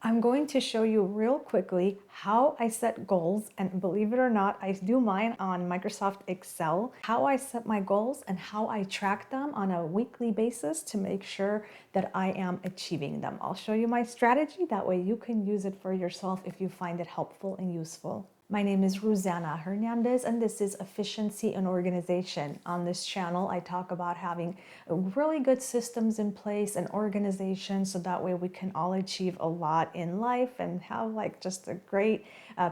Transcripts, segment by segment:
I'm going to show you real quickly how I set goals, and believe it or not, I do mine on Microsoft Excel, how I set my goals and how I track them on a weekly basis to make sure that I am achieving them. I'll show you my strategy, that way you can use it for yourself if you find it helpful and useful. My name is Rosanna Hernandez, and this is Efficiency and Organization. On this channel, I talk about having really good systems in place and organization so that way we can all achieve a lot in life and have like just a great,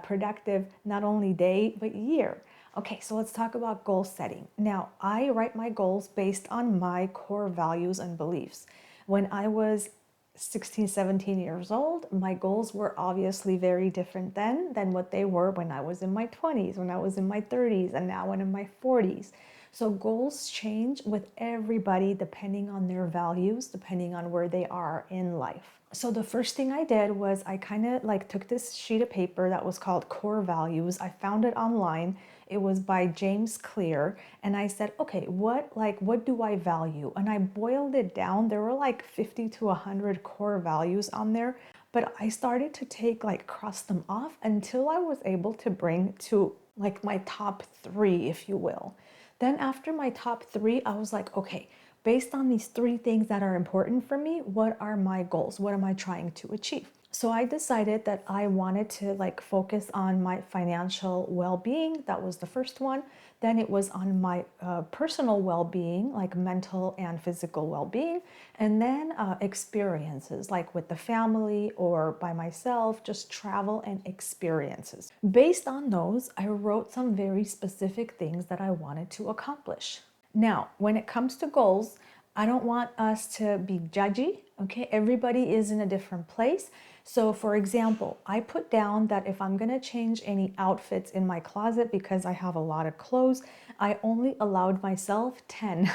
productive, not only day, but year. Okay, so let's talk about goal setting. Now, I write my goals based on my core values and beliefs. When I was 16, 17 years old, my goals were obviously very different then than what they were when I was in my 20s, when I was in my 30s, and now when I'm in my 40s. So goals change with everybody depending on their values, depending on where they are in life. So the first thing I did was I kind of like took this sheet of paper that was called Core Values. I found it online. It was by James Clear, and I said, okay, what do I value? And I boiled it down. There were like 50 to 100 core values on there, but I started to cross them off until I was able to bring to like my top 3, if you will. Then after my top 3, I was like, okay, based on these 3 things that are important for me, what are my goals? What am I trying to achieve? So I decided that I wanted to focus on my financial well-being. That was the first one. Then it was on my personal well-being, like mental and physical well-being. And then experiences, like with the family or by myself, just travel and experiences. Based on those, I wrote some very specific things that I wanted to accomplish. Now, when it comes to goals, I don't want us to be judgy, okay? Everybody is in a different place. So for example, I put down that if I'm gonna change any outfits in my closet because I have a lot of clothes, I only allowed myself 10.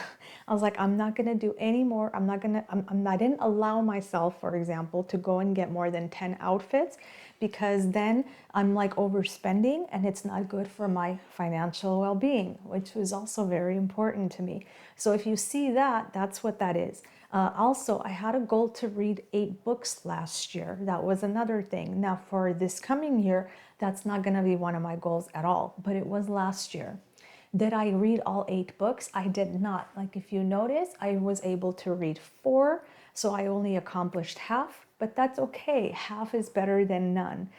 I was like, I'm not gonna do any more. I didn't allow myself, for example, to go and get more than 10 outfits because then I'm like overspending and it's not good for my financial well-being, which was also very important to me. So if you see that, that's what that is. Also, I had a goal to read 8 books last year. That was another thing. Now for this coming year, that's not gonna be one of my goals at all, but it was last year. Did I read all 8 books? I did not. Like if you notice, I was able to read 4, so I only accomplished half, but that's okay. Half is better than none.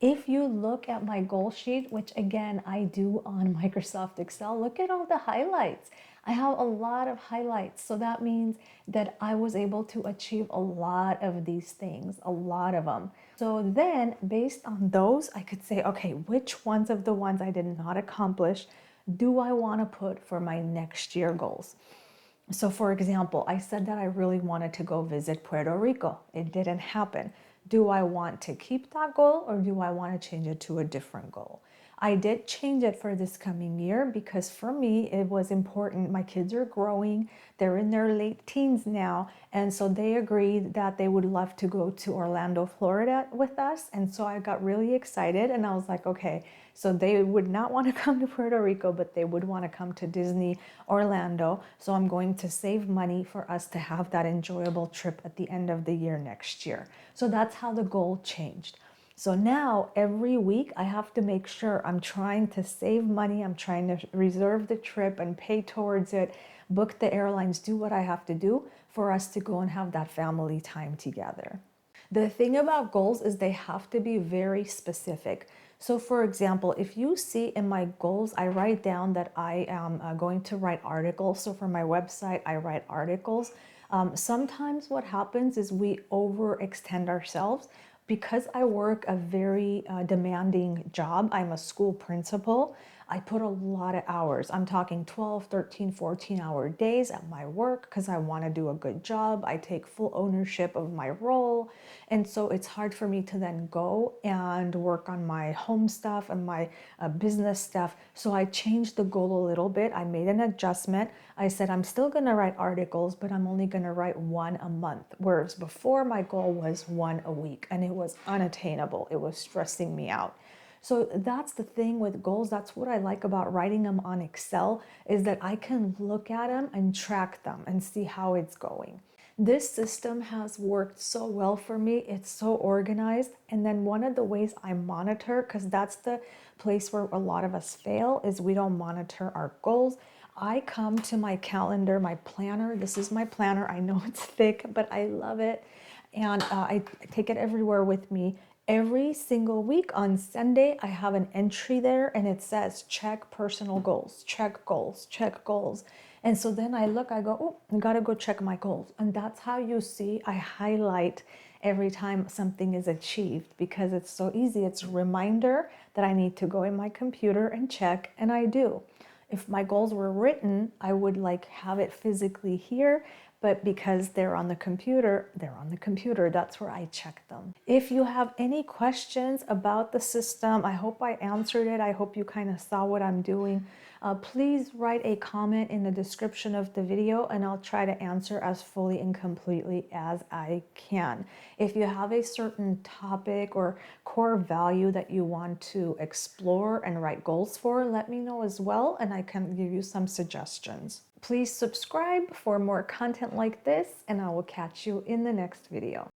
If you look at my goal sheet, which again, I do on Microsoft Excel, look at all the highlights. I have a lot of highlights. So that means that I was able to achieve a lot of these things, a lot of them. So then based on those, I could say, okay, which ones of the ones I did not accomplish do I want to put for my next year goals? So for example, I said that I really wanted to go visit Puerto Rico. It didn't happen. Do I want to keep that goal or do I want to change it to a different goal? I did change it for this coming year because for me, it was important. My kids are growing. They're in their late teens now. And so they agreed that they would love to go to Orlando, Florida with us. And so I got really excited and I was like, okay, so they would not want to come to Puerto Rico, but they would want to come to Disney Orlando. So I'm going to save money for us to have that enjoyable trip at the end of the year next year. So that's how the goal changed. So now every week I have to make sure I'm trying to save money. I'm trying to reserve the trip and pay towards it, book the airlines, do what I have to do for us to go and have that family time together. The thing about goals is they have to be very specific. So for example, if you see in my goals, I write down that I am going to write articles. So for my website, I write articles. Sometimes what happens is we overextend ourselves. Because I work a very demanding job, I'm a school principal, I put a lot of hours. I'm talking 12, 13, 14-hour days at my work because I want to do a good job. I take full ownership of my role. And so it's hard for me to then go and work on my home stuff and my business stuff. So I changed the goal a little bit. I made an adjustment. I said, I'm still going to write articles, but I'm only going to write 1 a month. Whereas before my goal was 1 a week and it was unattainable. It was stressing me out. So that's the thing with goals. That's what I like about writing them on Excel is that I can look at them and track them and see how it's going. This system has worked so well for me. It's so organized. And then one of the ways I monitor, because that's the place where a lot of us fail, is we don't monitor our goals. I come to my calendar, my planner. This is my planner. I know it's thick, but I love it. And I take it everywhere with me. Every single week on Sunday, I have an entry there and it says check personal goals, check goals, check goals. And so then I look, I go, oh, I gotta go check my goals. And that's how you see I highlight every time something is achieved, because it's so easy. It's a reminder that I need to go in my computer and check, and I do. If my goals were written, I would like have it physically here, but because they're on the computer, they're on the computer. That's where I check them. If you have any questions about the system, I hope I answered it. I hope you kind of saw what I'm doing. Please write a comment in the description of the video and I'll try to answer as fully and completely as I can. If you have a certain topic or core value that you want to explore and write goals for, let me know as well and I can give you some suggestions. Please subscribe for more content like this and I will catch you in the next video.